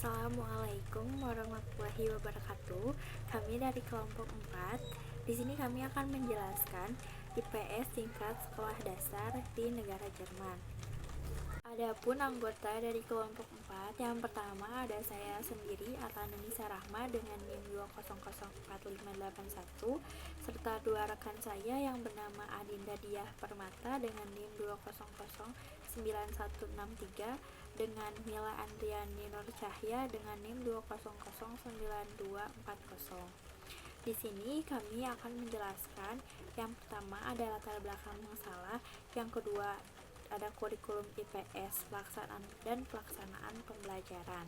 Assalamualaikum warahmatullahi wabarakatuh. Kami dari kelompok 4. Di sini kami akan menjelaskan IPS tingkat sekolah dasar di negara Jerman. Adapun anggota dari kelompok 4, yang pertama ada saya sendiri, Atana Nisa Rahma dengan NIM 2004581, serta dua rekan saya yang bernama Adinda Diah Permata dengan NIM 2009163 dengan Mila Andriani Nur Cahya dengan NIM 2009240. Di sini kami akan menjelaskan yang pertama ada latar belakang masalah, yang kedua ada kurikulum IPS, pelaksanaan pembelajaran.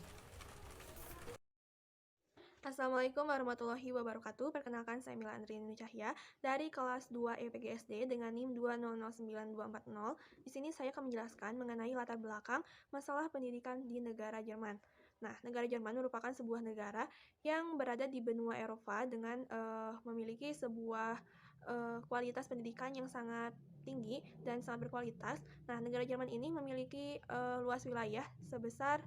Assalamualaikum warahmatullahi wabarakatuh. Perkenalkan, saya Mila Andriani Cahya dari kelas 2 EPGSD dengan NIM 2009240. Di sini saya akan menjelaskan mengenai latar belakang masalah pendidikan di negara Jerman. Nah, negara Jerman merupakan sebuah negara yang berada di benua Eropa dengan memiliki sebuah kualitas pendidikan yang sangat tinggi dan sangat berkualitas. Nah, negara Jerman ini memiliki luas wilayah sebesar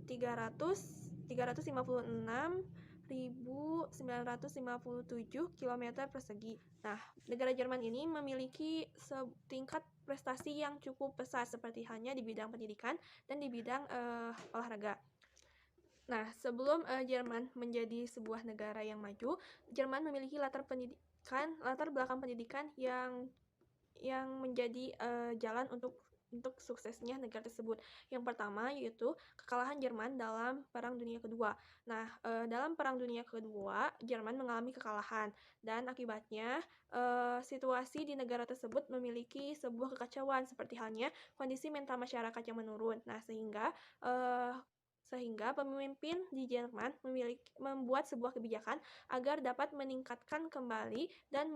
356.957 km persegi. Nah, negara Jerman ini memiliki tingkat prestasi yang cukup besar seperti halnya di bidang pendidikan dan di bidang olahraga. Nah, sebelum Jerman menjadi sebuah negara yang maju, Jerman memiliki latar belakang pendidikan yang menjadi jalan untuk suksesnya negara tersebut. Yang pertama yaitu kekalahan Jerman dalam Perang Dunia Kedua. Nah, dalam Perang Dunia Kedua, Jerman mengalami kekalahan dan akibatnya situasi di negara tersebut memiliki sebuah kekacauan seperti halnya kondisi mental masyarakat yang menurun. Nah, sehingga pemimpin di Jerman membuat sebuah kebijakan agar dapat meningkatkan kembali dan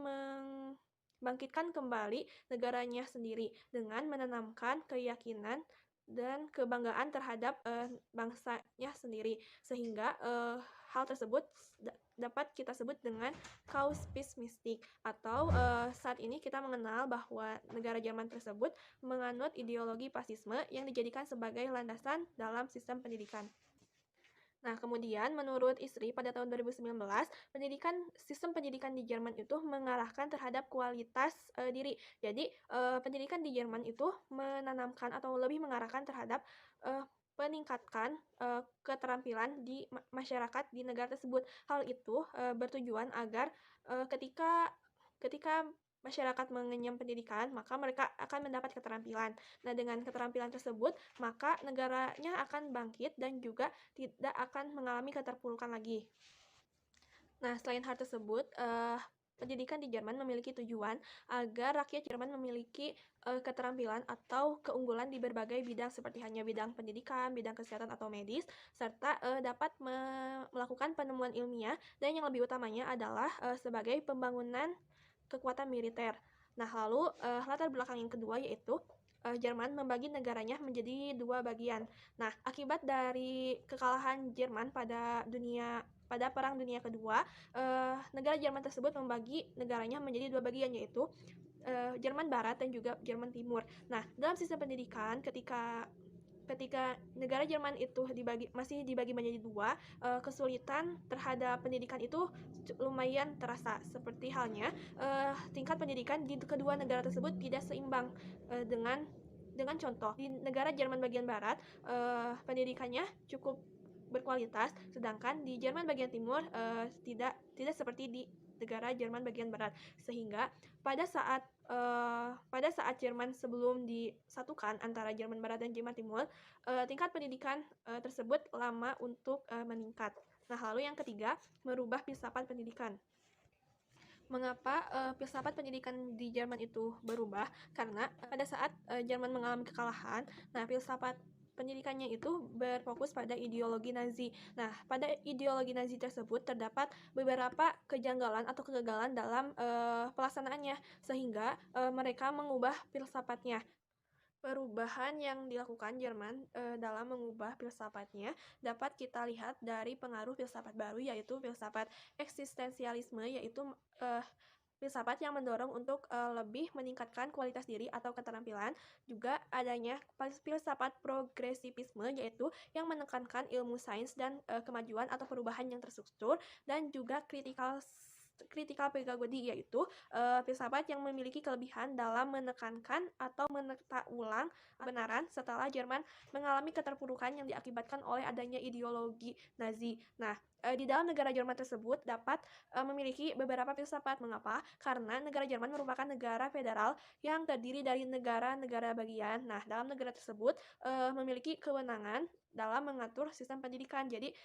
bangkitkan kembali negaranya sendiri dengan menanamkan keyakinan dan kebanggaan terhadap bangsanya sendiri, sehingga hal tersebut dapat kita sebut dengan cause peace mystic, atau saat ini kita mengenal bahwa negara Jerman tersebut menganut ideologi fasisme yang dijadikan sebagai landasan dalam sistem pendidikan. Nah, kemudian menurut ISRI pada tahun 2019, sistem pendidikan di Jerman itu mengarahkan terhadap kualitas diri. Jadi, pendidikan di Jerman itu menanamkan atau lebih mengarahkan terhadap peningkatkan keterampilan di masyarakat di negara tersebut. Hal itu bertujuan agar ketika masyarakat mengenyam pendidikan, maka mereka akan mendapat keterampilan. Nah, dengan keterampilan tersebut, maka negaranya akan bangkit dan juga tidak akan mengalami keterpurukan lagi. Nah, selain hal tersebut, pendidikan di Jerman memiliki tujuan agar rakyat Jerman memiliki keterampilan atau keunggulan di berbagai bidang seperti hanya bidang pendidikan, bidang kesehatan atau medis, serta dapat melakukan penemuan ilmiah, dan yang lebih utamanya adalah sebagai pembangunan kekuatan militer. Nah, lalu latar belakang yang kedua yaitu Jerman membagi negaranya menjadi dua bagian. Nah, akibat dari kekalahan Jerman pada Perang Dunia Kedua, negara Jerman tersebut membagi negaranya menjadi dua bagian, yaitu Jerman Barat dan juga Jerman Timur. Nah, dalam sistem pendidikan, ketika negara Jerman itu masih dibagi menjadi dua, kesulitan terhadap pendidikan itu lumayan terasa. Seperti halnya tingkat pendidikan di kedua negara tersebut tidak seimbang. Dengan contoh, di negara Jerman bagian barat pendidikannya cukup berkualitas, sedangkan di Jerman bagian timur tidak seperti di negara Jerman bagian barat. Sehingga pada saat Jerman sebelum disatukan antara Jerman Barat dan Jerman Timur, tingkat pendidikan tersebut lama untuk meningkat. Nah, lalu yang ketiga, merubah filsafat pendidikan. Mengapa filsafat pendidikan di Jerman itu berubah? Karena pada saat Jerman mengalami kekalahan, nah filsafat pendidikannya itu berfokus pada ideologi Nazi. Nah, pada ideologi Nazi tersebut terdapat beberapa kejanggalan atau kegagalan dalam pelaksanaannya, sehingga mereka mengubah filsafatnya. Perubahan yang dilakukan Jerman dalam mengubah filsafatnya dapat kita lihat dari pengaruh filsafat baru, yaitu filsafat eksistensialisme, yaitu filsafat yang mendorong untuk lebih meningkatkan kualitas diri atau keterampilan. Juga adanya filsafat progresivisme, yaitu yang menekankan ilmu sains dan kemajuan atau perubahan yang terstruktur, dan juga critical pedagogy, yaitu filsafat yang memiliki kelebihan dalam menekankan atau menata ulang kebenaran setelah Jerman mengalami keterpurukan yang diakibatkan oleh adanya ideologi Nazi. Nah, di dalam negara Jerman tersebut dapat memiliki beberapa filsafat. Mengapa? Karena negara Jerman merupakan negara federal yang terdiri dari negara-negara bagian. Nah, dalam negara tersebut memiliki kewenangan dalam mengatur sistem pendidikan. Jadi,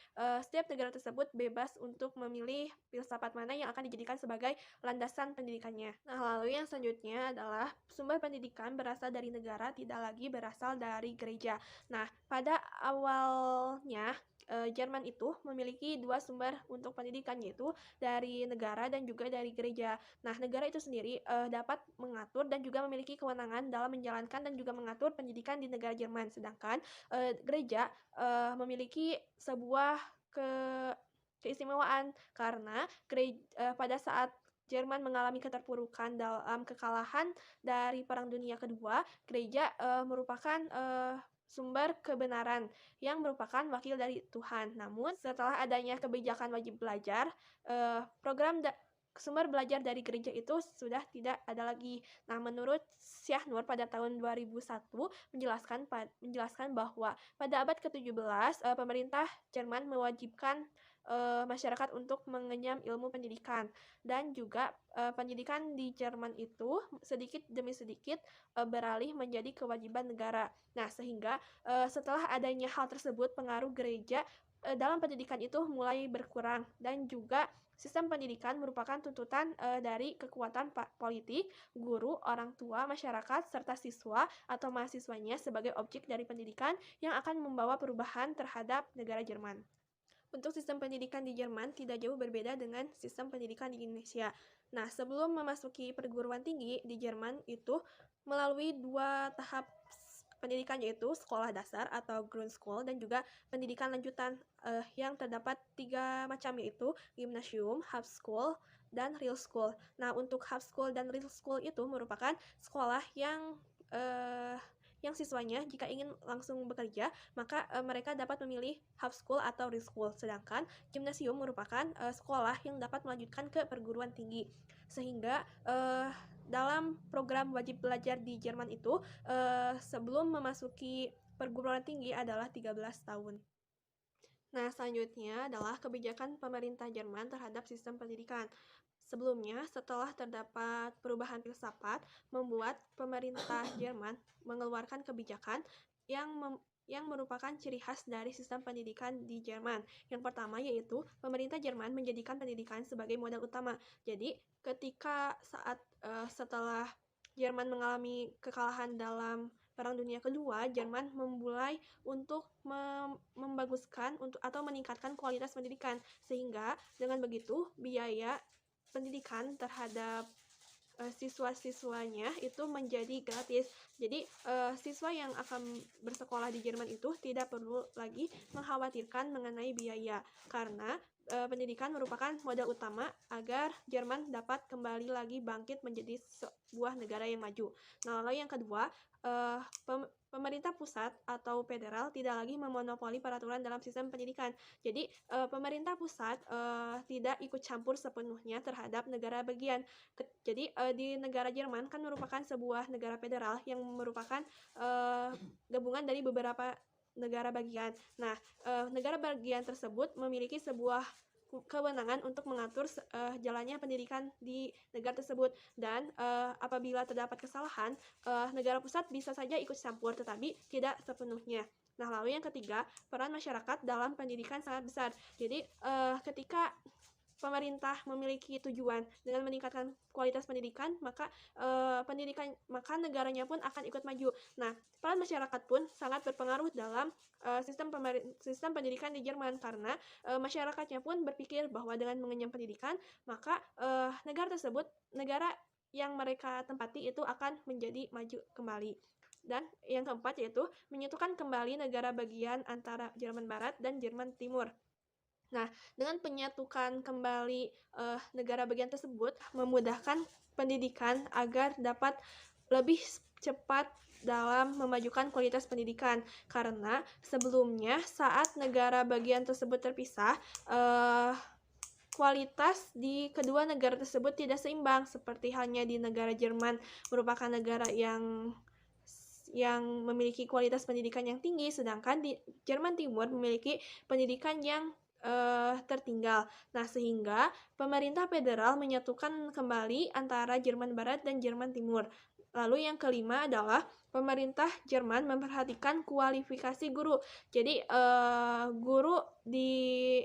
setiap negara tersebut bebas untuk memilih filsafat mana yang akan dijadikan sebagai landasan pendidikannya. Nah, lalu yang selanjutnya adalah sumber pendidikan berasal dari negara, tidak lagi berasal dari gereja. Nah, pada awalnya Jerman itu memiliki dua sumber untuk pendidikan, yaitu dari negara dan juga dari gereja. Nah, negara itu sendiri dapat mengatur dan juga memiliki kewenangan dalam menjalankan dan juga mengatur pendidikan di negara Jerman. Sedangkan gereja memiliki sebuah keistimewaan karena pada saat Jerman mengalami keterpurukan dalam kekalahan dari Perang Dunia Kedua, gereja merupakan sumber kebenaran yang merupakan wakil dari Tuhan. Namun, setelah adanya kebijakan wajib belajar, program sumber belajar dari gereja itu sudah tidak ada lagi. Nah, menurut Syah Nur pada tahun 2001 menjelaskan bahwa pada abad ke-17 pemerintah Jerman mewajibkan masyarakat untuk mengenyam ilmu pendidikan, dan juga pendidikan di Jerman itu sedikit demi sedikit beralih menjadi kewajiban negara. Nah, sehingga setelah adanya hal tersebut, pengaruh gereja dalam pendidikan itu mulai berkurang, dan juga sistem pendidikan merupakan tuntutan dari kekuatan politik, guru, orang tua, masyarakat, serta siswa atau mahasiswanya sebagai objek dari pendidikan yang akan membawa perubahan terhadap negara Jerman. Untuk sistem pendidikan di Jerman tidak jauh berbeda dengan sistem pendidikan di Indonesia. Nah, sebelum memasuki perguruan tinggi di Jerman itu melalui dua tahap pendidikan, yaitu sekolah dasar atau Grundschule dan juga pendidikan lanjutan yang terdapat 3 macam, yaitu gymnasium, Hauptschule, dan Realschule. Nah, untuk Hauptschule dan Realschule itu merupakan sekolah yang siswanya jika ingin langsung bekerja, maka mereka dapat memilih Hauptschule atau Realschule. Sedangkan gymnasium merupakan sekolah yang dapat melanjutkan ke perguruan tinggi. Sehingga dalam program wajib belajar di Jerman itu sebelum memasuki perguruan tinggi adalah 13 tahun. Nah, selanjutnya adalah kebijakan pemerintah Jerman terhadap sistem pendidikan. Sebelumnya, setelah terdapat perubahan filsafat, membuat pemerintah Jerman mengeluarkan kebijakan yang merupakan ciri khas dari sistem pendidikan di Jerman. Yang pertama yaitu pemerintah Jerman menjadikan pendidikan sebagai modal utama. Jadi, ketika setelah Jerman mengalami kekalahan dalam Perang Dunia Kedua, Jerman memulai untuk membaguskan atau meningkatkan kualitas pendidikan, sehingga dengan begitu biaya pendidikan terhadap siswa-siswanya itu menjadi gratis. Jadi siswa yang akan bersekolah di Jerman itu tidak perlu lagi mengkhawatirkan mengenai biaya, karena pendidikan merupakan modal utama agar Jerman dapat kembali lagi bangkit menjadi sebuah negara yang maju. Nah, lalu yang kedua, pemerintah pusat atau federal tidak lagi memonopoli peraturan dalam sistem pendidikan. Jadi pemerintah pusat tidak ikut campur sepenuhnya terhadap negara bagian. Jadi di negara Jerman kan merupakan sebuah negara federal yang merupakan gabungan dari beberapa negara bagian. Nah, negara bagian tersebut memiliki sebuah kewenangan untuk mengatur jalannya pendidikan di negara tersebut, dan apabila terdapat kesalahan, negara pusat bisa saja ikut campur, tetapi tidak sepenuhnya. Nah, lalu yang ketiga, peran masyarakat dalam pendidikan sangat besar. Jadi ketika pemerintah memiliki tujuan dengan meningkatkan kualitas pendidikan, maka negaranya pun akan ikut maju. Nah, peran masyarakat pun sangat berpengaruh dalam sistem pendidikan di Jerman, karena masyarakatnya pun berpikir bahwa dengan mengenyam pendidikan, maka negara yang mereka tempati itu akan menjadi maju kembali. Dan yang keempat yaitu menyatukan kembali negara bagian antara Jerman Barat dan Jerman Timur. Nah, dengan penyatukan kembali negara bagian tersebut memudahkan pendidikan agar dapat lebih cepat dalam memajukan kualitas pendidikan. Karena sebelumnya saat negara bagian tersebut terpisah, kualitas di kedua negara tersebut tidak seimbang, seperti halnya di negara Jerman merupakan negara yang memiliki kualitas pendidikan yang tinggi, sedangkan di Jerman Timur memiliki pendidikan yang tertinggal. Nah, sehingga pemerintah federal menyatukan kembali antara Jerman Barat dan Jerman Timur. Lalu yang kelima adalah pemerintah Jerman memperhatikan kualifikasi guru. Jadi guru di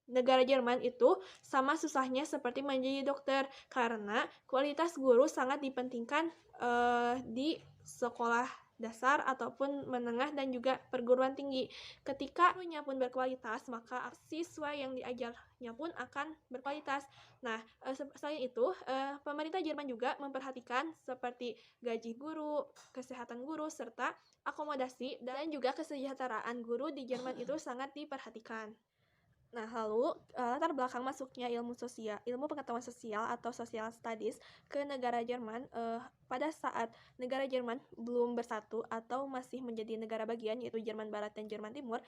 negara Jerman itu sama susahnya seperti menjadi dokter, karena kualitas guru sangat dipentingkan di sekolah dasar ataupun menengah dan juga perguruan tinggi. Ketika gurunya pun berkualitas, maka siswa yang diajarnya pun akan berkualitas. Nah, selain itu, pemerintah Jerman juga memperhatikan seperti gaji guru, kesehatan guru, serta akomodasi dan juga kesejahteraan guru di Jerman itu sangat diperhatikan. Nah, lalu latar belakang masuknya ilmu pengetahuan sosial atau social studies ke negara Jerman pada saat negara Jerman belum bersatu atau masih menjadi negara bagian, yaitu Jerman Barat dan Jerman Timur.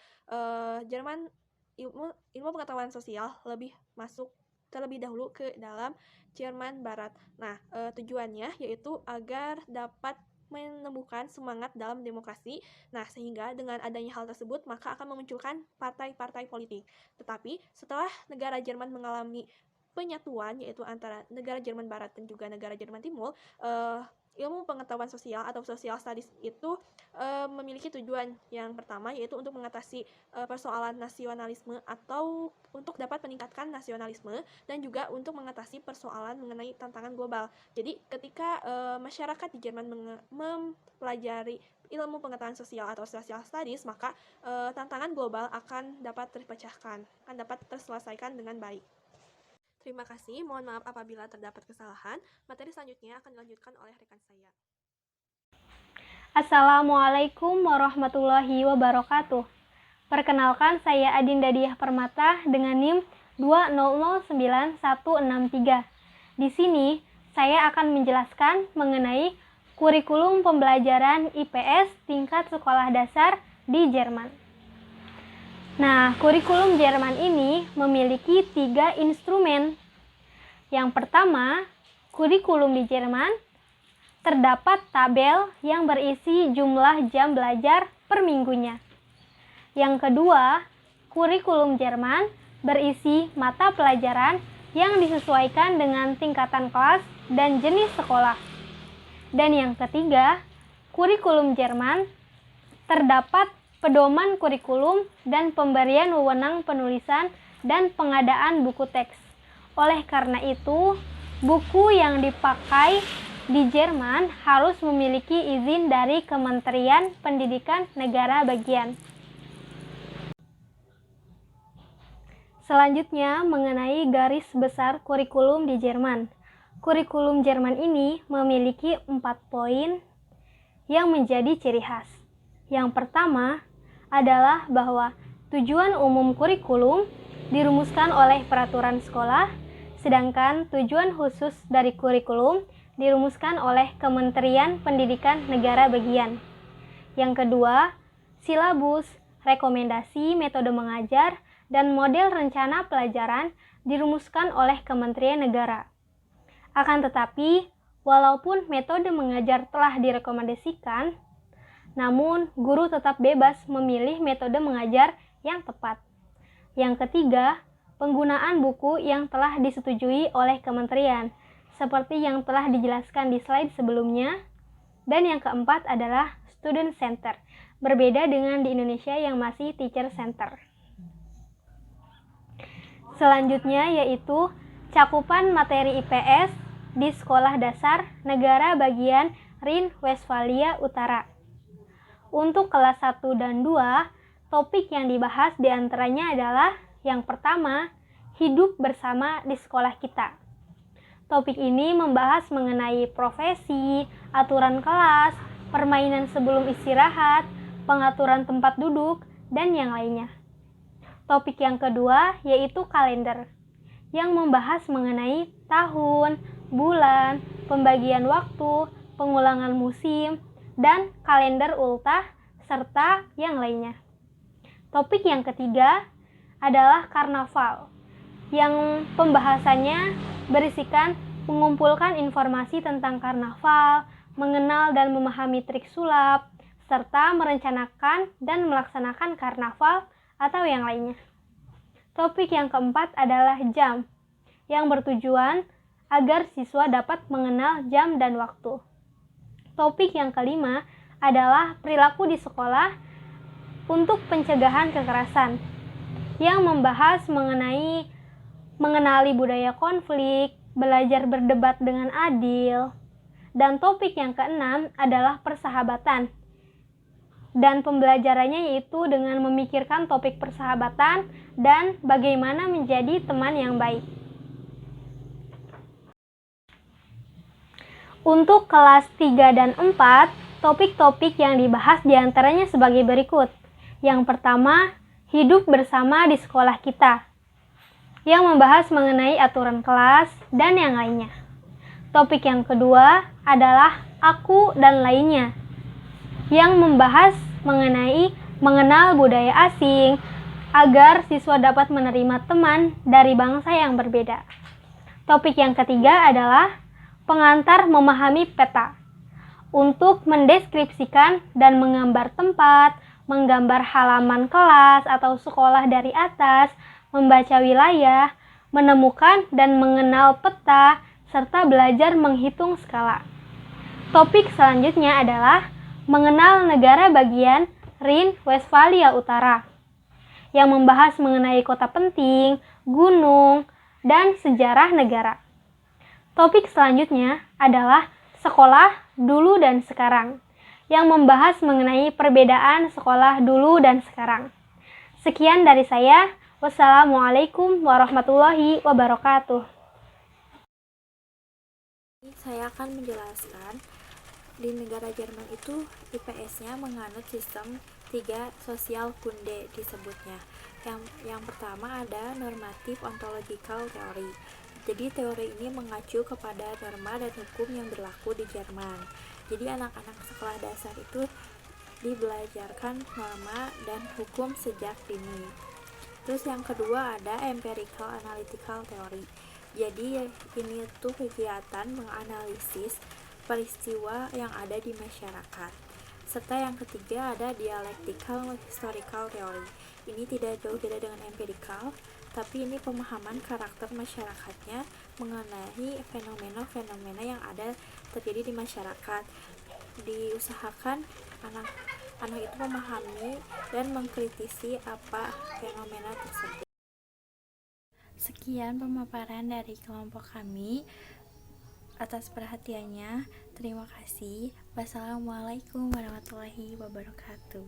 Ilmu pengetahuan sosial lebih masuk terlebih dahulu ke dalam Jerman Barat. Nah, tujuannya yaitu agar dapat menumbuhkan semangat dalam demokrasi. Nah, sehingga dengan adanya hal tersebut, maka akan memunculkan partai-partai politik. Tetapi setelah negara Jerman mengalami penyatuan, yaitu antara negara Jerman Barat dan juga negara Jerman Timur, ilmu pengetahuan sosial atau social studies itu memiliki tujuan yang pertama, yaitu untuk mengatasi persoalan nasionalisme atau untuk dapat meningkatkan nasionalisme dan juga untuk mengatasi persoalan mengenai tantangan global. Jadi ketika masyarakat di Jerman mempelajari ilmu pengetahuan sosial atau social studies, maka tantangan global akan dapat terpecahkan, akan dapat terselesaikan dengan baik. Terima kasih, mohon maaf apabila terdapat kesalahan. Materi selanjutnya akan dilanjutkan oleh rekan saya. Assalamualaikum warahmatullahi wabarakatuh. Perkenalkan, saya Adinda Diah Permata dengan NIM 2009163. Di sini, saya akan menjelaskan mengenai kurikulum pembelajaran IPS tingkat sekolah dasar di Jerman. Nah, kurikulum Jerman ini memiliki 3 instrumen. Yang pertama, kurikulum di Jerman terdapat tabel yang berisi jumlah jam belajar per minggunya. Yang kedua, kurikulum Jerman berisi mata pelajaran yang disesuaikan dengan tingkatan kelas dan jenis sekolah. Dan yang ketiga, kurikulum Jerman terdapat pedoman kurikulum dan pemberian wewenang penulisan dan pengadaan buku teks. Oleh karena itu, buku yang dipakai di Jerman harus memiliki izin dari Kementerian Pendidikan negara bagian. Selanjutnya, mengenai garis besar kurikulum di Jerman. Kurikulum Jerman ini memiliki 4 poin yang menjadi ciri khas. Yang pertama adalah bahwa tujuan umum kurikulum dirumuskan oleh peraturan sekolah, sedangkan tujuan khusus dari kurikulum dirumuskan oleh Kementerian Pendidikan negara bagian. Yang kedua, silabus, rekomendasi metode mengajar, dan model rencana pelajaran dirumuskan oleh Kementerian Negara. Akan tetapi, walaupun metode mengajar telah direkomendasikan, namun guru tetap bebas memilih metode mengajar yang tepat. Yang ketiga, penggunaan buku yang telah disetujui oleh kementerian, seperti yang telah dijelaskan di slide sebelumnya. Dan yang keempat adalah student center, berbeda dengan di Indonesia yang masih teacher center. Selanjutnya yaitu cakupan materi IPS di sekolah dasar negara bagian Rhine-Westphalia Utara. Untuk kelas 1 dan 2, topik yang dibahas diantaranya adalah yang pertama, hidup bersama di sekolah kita. Topik ini membahas mengenai profesi, aturan kelas, permainan sebelum istirahat, pengaturan tempat duduk, dan yang lainnya. Topik yang kedua yaitu kalender, yang membahas mengenai tahun, bulan, pembagian waktu, pengulangan musim, dan kalender ultah, serta yang lainnya. Topik yang ketiga adalah karnaval, yang pembahasannya berisikan mengumpulkan informasi tentang karnaval, mengenal dan memahami trik sulap, serta merencanakan dan melaksanakan karnaval atau yang lainnya. Topik yang keempat adalah jam, yang bertujuan agar siswa dapat mengenal jam dan waktu. Topik yang kelima adalah perilaku di sekolah untuk pencegahan kekerasan, yang membahas mengenali budaya konflik, belajar berdebat dengan adil. Dan topik yang keenam adalah persahabatan, dan pembelajarannya yaitu dengan memikirkan topik persahabatan dan bagaimana menjadi teman yang baik. Untuk kelas 3 dan 4, topik-topik yang dibahas diantaranya sebagai berikut. Yang pertama, hidup bersama di sekolah kita, yang membahas mengenai aturan kelas dan yang lainnya. Topik yang kedua adalah aku dan lainnya, yang membahas mengenai mengenal budaya asing agar siswa dapat menerima teman dari bangsa yang berbeda. Topik yang ketiga adalah pengantar memahami peta, untuk mendeskripsikan dan menggambar tempat, menggambar halaman kelas atau sekolah dari atas, membaca wilayah, menemukan dan mengenal peta, serta belajar menghitung skala. Topik selanjutnya adalah mengenal negara bagian Rhine-Westphalia Utara, yang membahas mengenai kota penting, gunung, dan sejarah negara. Topik selanjutnya adalah sekolah dulu dan sekarang, yang membahas mengenai perbedaan sekolah dulu dan sekarang. Sekian dari saya. Wassalamualaikum warahmatullahi wabarakatuh. Saya akan menjelaskan di negara Jerman itu IPS-nya menganut sistem 3 sosial Kunde disebutnya. Yang pertama ada normatif ontological theory. Jadi teori ini mengacu kepada norma dan hukum yang berlaku di Jerman. Jadi anak-anak sekolah dasar itu dibelajarkan norma dan hukum sejak dini. Terus yang kedua ada empirical analytical theory. Jadi ini tuh kegiatan menganalisis peristiwa yang ada di masyarakat. Serta yang ketiga ada dialectical historical theory. Ini tidak jauh beda dengan empirical, tapi ini pemahaman karakter masyarakatnya mengenai fenomena-fenomena yang ada terjadi di masyarakat. Diusahakan anak itu memahami dan mengkritisi apa fenomena tersebut. Sekian pemaparan dari kelompok kami. Atas perhatiannya, terima kasih. Wassalamualaikum warahmatullahi wabarakatuh.